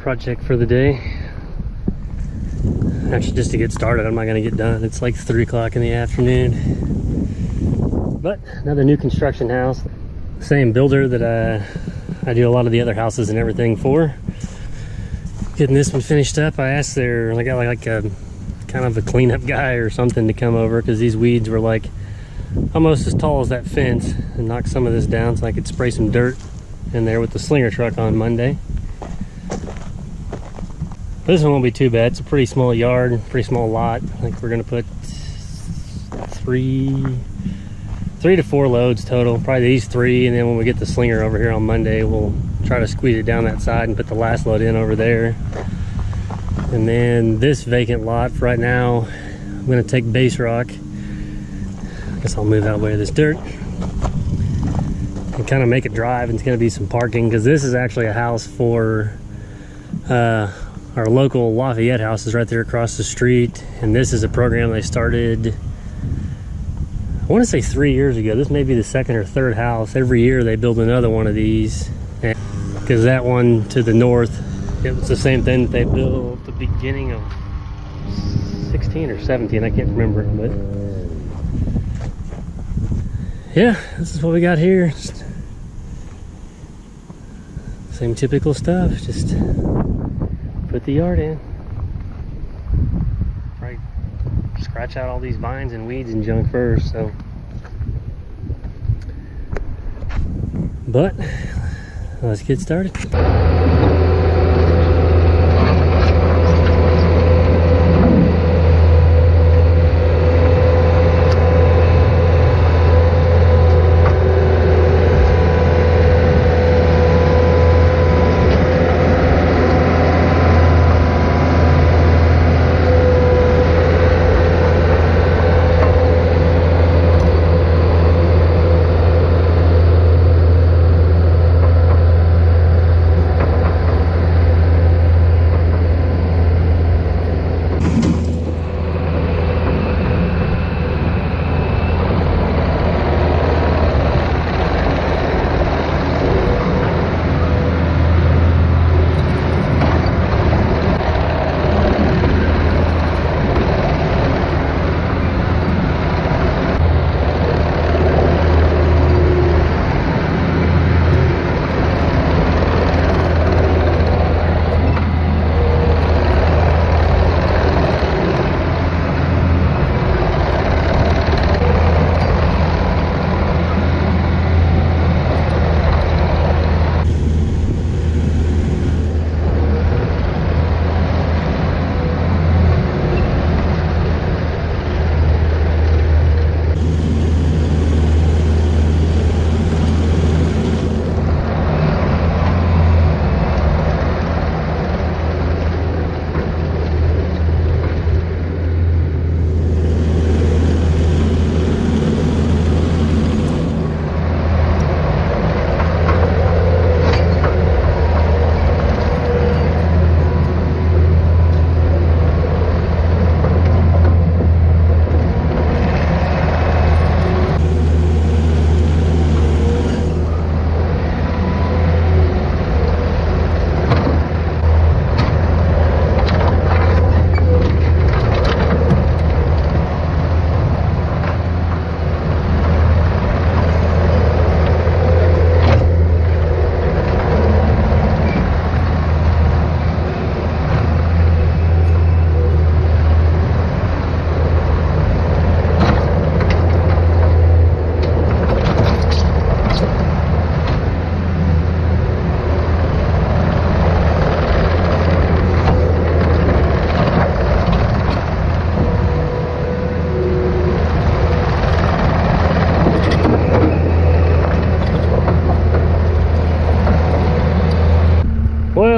project for the day. Actually, just to get started, I'm not gonna get done. It's like 3 o'clock in the afternoon. But another new construction house. Same builder that I do a lot of the other houses and everything for. Getting this one finished up. I asked I got like a kind of a cleanup guy or something to come over because these weeds were like almost as tall as that fence, and knock some of this down so I could spray some dirt in there with the slinger truck on Monday. This one won't be too bad. It's a pretty small yard, pretty small lot. I think we're gonna put three to four loads total, probably these 3, and then when we get the slinger over here on Monday, we'll try to squeeze it down that side and put the last load in over there. And then this vacant lot for right now, I'm gonna take base rock. I guess I'll move out of the way of this dirt and kind of make a drive, and it's gonna be some parking because this is actually a house for our local Lafayette house is right there across the street, and this is a program they started, I want to say 3 years ago. This may be the 2nd or 3rd house. Every year they build another one of these, because that one to the north, it was the same thing that they built at the beginning of 16 or 17, I can't remember, but yeah, this is what we got here. Just same typical stuff, just put the yard in. Right, scratch out all these vines and weeds and junk first, so. But let's get started.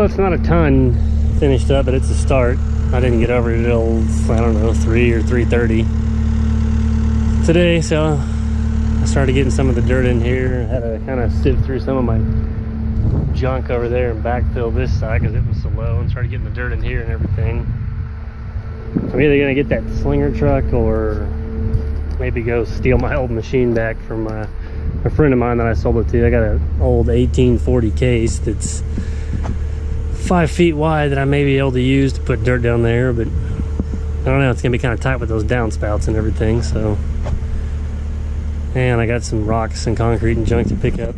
It's not a ton finished up, but it's a start. I didn't get over it till, I don't know, 3 or 3:30 today, so I started getting some of the dirt in here. I had to kind of sift through some of my junk over there and backfill this side because it was so low, and started getting the dirt in here and everything. I'm either gonna get that slinger truck or maybe go steal my old machine back from a friend of mine that I sold it to. I got an old 1840 case that's 5 feet wide that I may be able to use to put dirt down there, but I don't know, it's gonna be kind of tight with those downspouts and everything. So, and I got some rocks and concrete and junk to pick up.